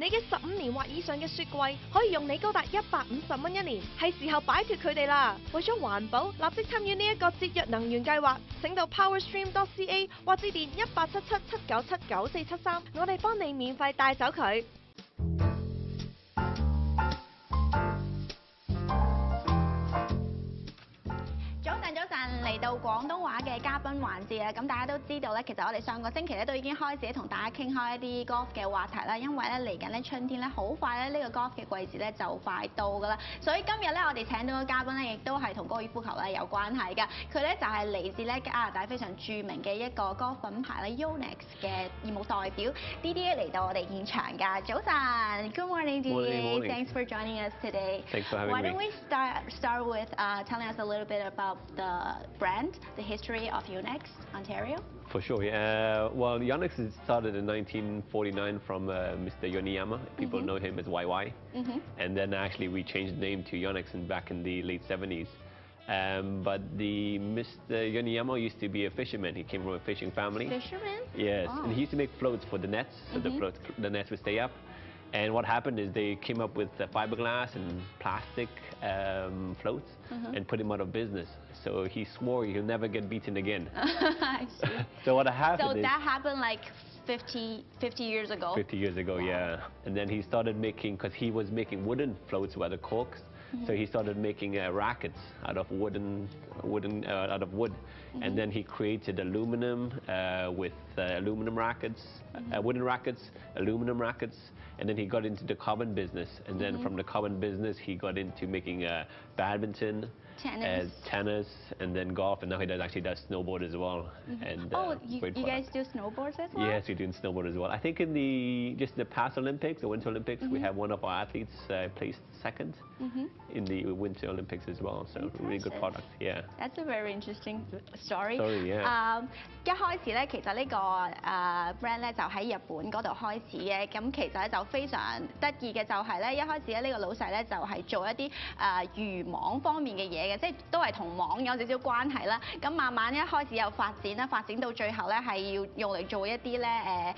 你嘅15年或以上嘅雪櫃可以用你高達150蚊一年，係時候擺脫佢哋啦！為咗環保，立即參與呢一個節約能源計劃，請到 powerstream.ca 或致電1877-797-9473，我哋幫你免費帶走佢。早晨，嚟到廣東話嘅嘉賓環節啦。咁大家都知道咧，其實我哋上個星期咧都已經開始同大家傾開一啲 golf 嘅話題啦。因為咧嚟緊咧春天咧好快咧呢個 golf 嘅季節咧就快到噶啦。所以今日咧我哋請到嘅嘉賓咧亦都係同高爾夫球咧有關係㗎。佢咧就係嚟自咧加拿大非常著名嘅一個 golf 品牌咧 Yonex 嘅業務代表 DDA 嚟到我哋現場㗎。早晨 ，Good morning DDA. Thanks for joining us today. Thanks for having me. Why don't we start with telling us a little bit about the brand, the history of Yonex, Ontario? For sure, yeah. Well, Yonex started in 1949 from Mr. Yoneyama. People know him as YY. And then actually we changed the name to Yonex back in the late 70s. But the Mr. Yoneyama used to be a fisherman. He came from a fishing family. Fisherman? Yes, Oh. and he used to make floats for the nets, so the nets would stay up. And what happened is they came up with fiberglass and plastic floats and put him out of business. So he swore he'll never get beaten again. I see. So what happened So is... that happened like 50 years ago? 50 years ago, Wow. yeah. And then he started making, because he was making wooden floats with the corks, so he started making rackets out of wood. And then he created aluminum with aluminum rackets, wooden rackets, aluminum rackets, and then he got into the carbon business. And then from the carbon business, he got into making badminton, tennis, and then golf. And now he actually does snowboard as well. And you guys do snowboards as well? Yes, we do snowboard as well. I think in the past Olympics, the Winter Olympics, we have one of our athletes placed second in the Winter Olympics as well. So really good product, yeah. That's a very interesting story. Yeah. 一開始咧，其實呢個brand 咧就喺日本嗰度開始嘅。咁其實咧就非常得意嘅就係咧，一開始咧呢個老細咧就係做一啲漁網方面嘅嘢嘅，即係都係同網有少少關係啦。咁慢慢一開始有發展啦，發展到最後咧係要用嚟做一啲咧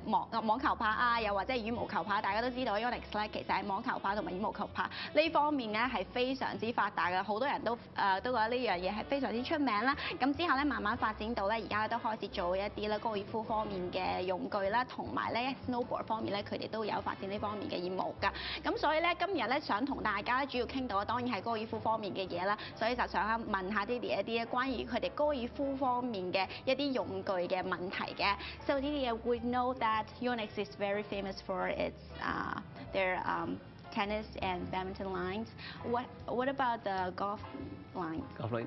網球拍啊，又或者係羽毛球拍。大家都知道 Yonex 咧其實係網球拍同埋羽毛球拍呢方面咧係非常之發達嘅，好多人都覺得呢樣嘢係非常之出名啦。咁之後咧慢慢發展到咧而家都開始做一啲咧高爾夫方面嘅用具啦，同埋咧 snowboard 方面咧佢哋都有發展呢方面嘅業務㗎。咁所以咧今日咧想同大家主要傾到當然係高爾夫方面嘅嘢啦，所以就想問下 Didier 一啲關於佢哋高爾夫方面嘅一啲用具嘅問題嘅。So Didier, we know that Yonex is very famous for its their tennis and badminton lines. What about the golf line? Golf line.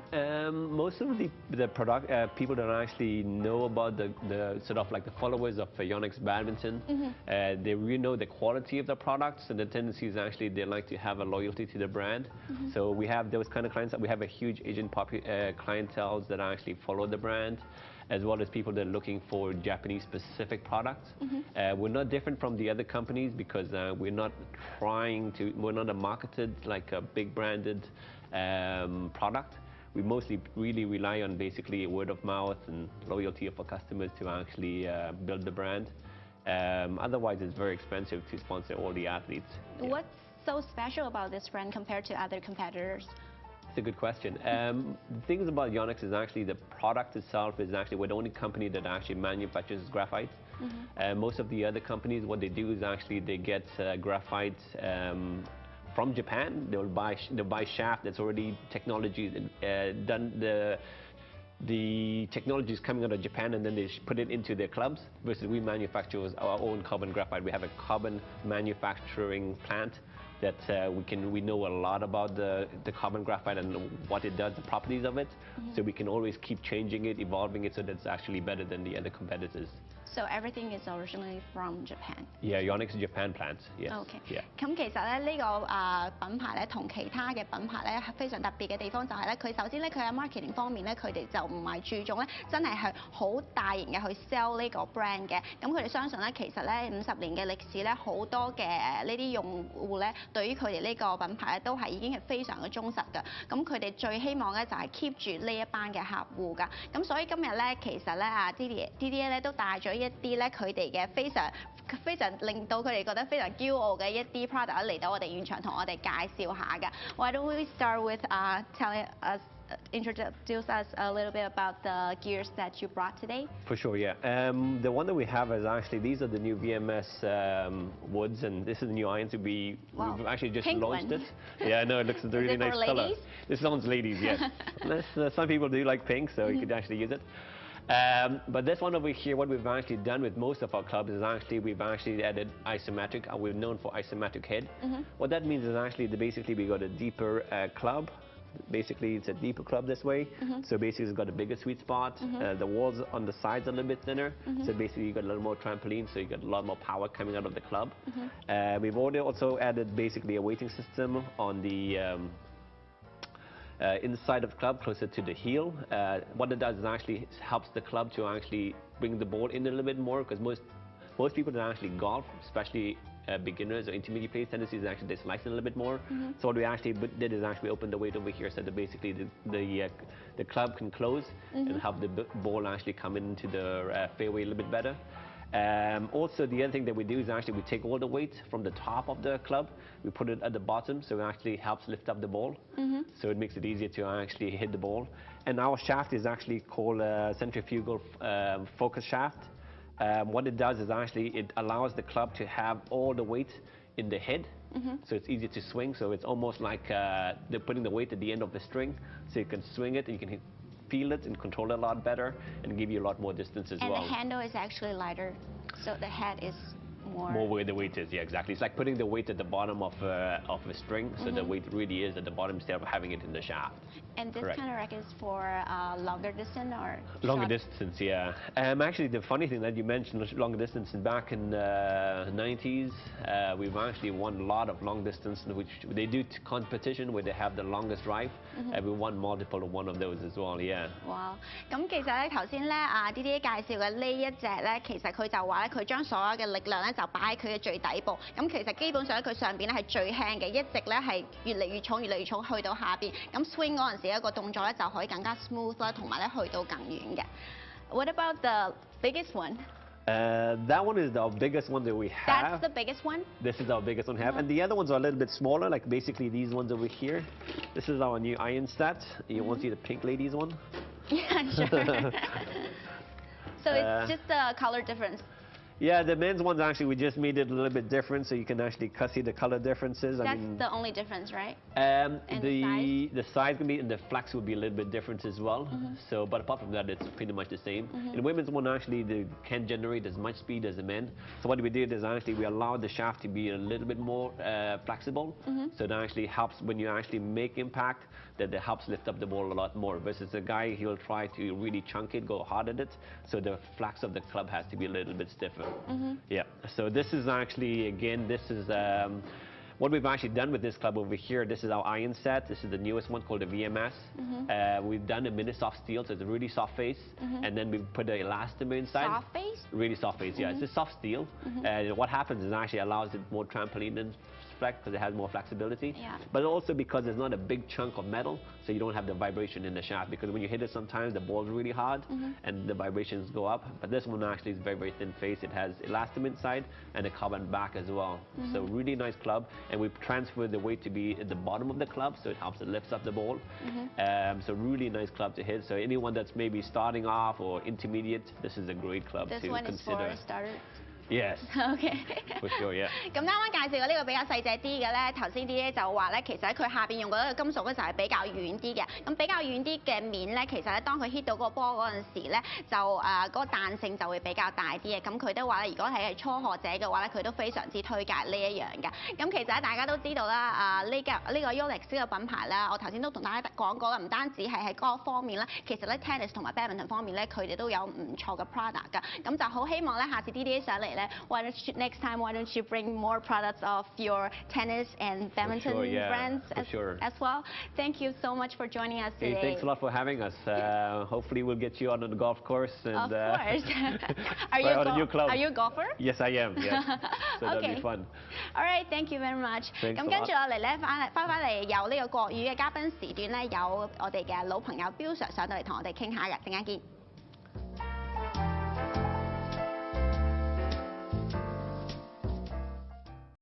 Most of the product people don't actually know about the sort of like the followers of Yonex badminton. They really know the quality of the products, and the tendency is actually they like to have a loyalty to the brand. So we have those kind of clients. We have a huge Asian clientele that actually follow the brand, as well as people that are looking for Japanese specific products. We're not different from the other companies because we're not a marketed like a big branded product. We mostly really rely on basically word of mouth and loyalty of our customers to actually build the brand. Otherwise, it's very expensive to sponsor all the athletes. Yeah. What's so special about this brand compared to other competitors? It's a good question. The things about Yonex is actually the product itself is actually we're the only company that actually manufactures graphite. Most of the other companies, what they do is actually they get graphite from Japan. They'll buy shaft that's already technology done. The technology is coming out of Japan, and then they put it into their clubs. Versus we manufacture our own carbon graphite. We have a carbon manufacturing plant that we know a lot about the carbon graphite and what it does, the properties of it. So we can always keep changing it, evolving it, so that it's actually better than the other competitors. So everything is originally from Japan. Yeah, Yonex Japan plant. Yes. Okay. Yeah. 咁其實咧呢個品牌咧同其他嘅品牌咧非常特別嘅地方就係咧佢首先咧佢喺 marketing 方面咧佢哋就唔係注重咧真係係好大型嘅去 sell 呢個 brand 嘅。咁佢哋相信咧其實咧50年嘅歷史咧好多嘅呢啲用戶咧對於佢哋呢個品牌咧都係已經係非常嘅忠實㗎。咁佢哋最希望咧就係 keep 住呢一班嘅客戶㗎。咁所以今日咧其實咧Didier咧都帶咗一啲咧佢哋嘅非常令到佢哋覺得非常驕傲嘅一啲 product 嚟到我哋現場同我哋介紹下嘅。Why don't we start with introduce us a little bit about the gears that you brought today? For sure, yeah. The one that we have is actually, these are the new VMS woods, and this is the new irons. We've actually just Pink launched one. it. Yeah, no, it looks a really nice color. Ladies? This one's ladies, yes. Some people do like pink, so you could actually use it. But this one over here, what we've actually done with most of our clubs is actually we've actually added isometric, and we're known for isometric head. What that means is actually basically we got a deeper club. Basically, it's a deeper club this way. So basically, it's got a bigger sweet spot. The walls on the sides are a little bit thinner. So basically, you got a little more trampoline, so you got a lot more power coming out of the club. We've already also added basically a weighting system on the inside of the club, closer to the heel. What it does is actually helps the club to actually bring the ball in a little bit more, because most people that actually golf, especially beginners or intermediate players, tendency is actually they slice it a little bit more. So what we actually did is actually open the weight over here so that basically the club can close and help the ball actually come into the fairway a little bit better. Also, the other thing that we do is actually we take all the weight from the top of the club, we put it at the bottom, so it actually helps lift up the ball. So it makes it easier to actually hit the ball. And our shaft is actually called a centrifugal focus shaft. What it does is actually it allows the club to have all the weight in the head, so it's easier to swing. So it's almost like they're putting the weight at the end of the string, so you can swing it and you can feel it and control it a lot better and give you a lot more distance as well. And the handle is actually lighter, so the head is more where the weight is. Yeah, exactly. It's like putting the weight at the bottom of a string, so the weight really is at the bottom instead of having it in the shaft. And this kind of racket is for longer distance or longer distance, yeah. Actually, the funny thing that you mentioned longer distance, back in the 90s, we've actually won a lot of long distance, which they do competition where they have the longest drive, and we won multiple of one of those as well, yeah. Wow！ 咁其實咧頭先咧D D 介紹嘅呢一隻咧，其實佢就話咧佢將所有嘅力量咧就擺喺佢嘅最底部，咁其實基本上佢上邊咧係最輕嘅，一直咧係越嚟越重去到下邊，咁 swing 嗰陣時一個動作咧就可以更加 smooth 啦，同埋咧去到更遠嘅。What about the biggest one? That one is the biggest one that we have. That's the biggest one? This is our biggest one we have. And the other ones are a little bit smaller, like basically these ones over here. This is our new iron set. You want to see the pink ladies one? Yeah, sure. So it's just the color difference. Yeah, the men's ones actually we just made it a little bit different, so you can actually see the color differences. That's the only difference, right? The size can be, and the flex would be a little bit different as well. So, but apart from that, it's pretty much the same. In women's one, actually, they can't generate as much speed as the men. So what we did is actually we allowed the shaft to be a little bit more flexible. So it actually helps when you actually make impact, that it helps lift up the ball a lot more. Versus a guy, he'll try to really chunk it, go hard at it. So the flex of the club has to be a little bit stiffer. Yeah, so this is actually, again, this is what we've actually done with this club over here. This is our iron set. This is the newest one called the VMS. We've done a mini soft steel, so it's a really soft face. And then we put an elastomer inside. Soft face? Really soft face, yeah. It's a soft steel. And what happens is actually allows it more trampoline and flex because it has more flexibility. But also because there's not a big chunk of metal, so you don't have the vibration in the shaft. Because when you hit it sometimes, the ball's really hard and the vibrations go up. But this one actually is very, very thin face. It has elastomer inside and a carbon back as well. So really nice club. And we've transferred the weight to be at the bottom of the club, so it helps it lifts up the ball. So really nice club to hit. So anyone that's maybe starting off or intermediate, this is a great club to consider. This one is for starters? Yes. Okay. For sure, yeah. 咁啱啱介紹嘅呢個比較細隻啲嘅咧，頭先啲咧就話咧，其實佢下邊用嗰個金屬咧就係比較軟啲嘅。咁比較軟啲嘅面咧，其實咧當佢 hit 到嗰個波嗰陣時咧，就嗰個彈性就會比較大啲嘅。咁佢都話咧，如果係初學者嘅話咧，佢都非常之推介呢一樣嘅。咁其實咧大家都知道啦，呢個 Yonex 呢個品牌啦，我頭先都同大家講過啦，唔單止係喺嗰個方面咧，其實咧 tennis 同埋 badminton 方面咧，佢哋都有唔錯嘅 product 㗎。咁就好希望咧，下次 DDA 上嚟。Next time, why don't you bring more products of your tennis and badminton brands as well? Thank you so much for joining us today. Hey, thanks a lot for having us. Hopefully we'll get you on the golf course. And, of course. Are you a golfer? Yes, I am. Yes. So that'll be fun. All right, thank you very much. 咁跟住落嚟咧，翻嚟有呢個國語嘅嘉賓時段咧，有我哋嘅老朋友標 Sir 上到嚟同我哋傾下嘅，陣間見。